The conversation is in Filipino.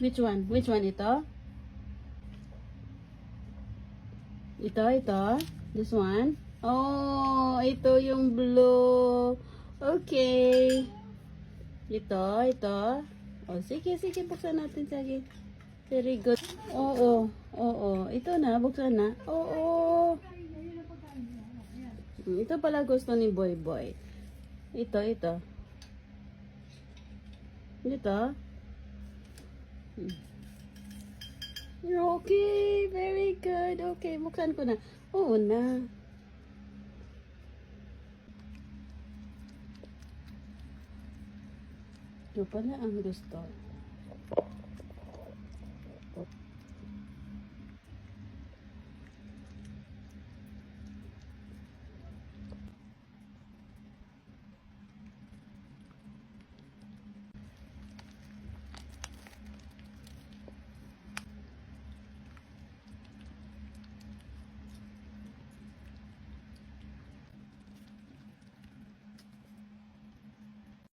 Which one? Which one ito? Ito. This one. Oh, ito yung blue. Okay. Ito. Oh, sige, buksan natin. Sige. Very good. Oo. Ito na, buksan na. Oo. Ito pala gusto ni Boy. Ito. Okay, very good. Okay, buksan ko na. Oo na. Ito pala ang gusto.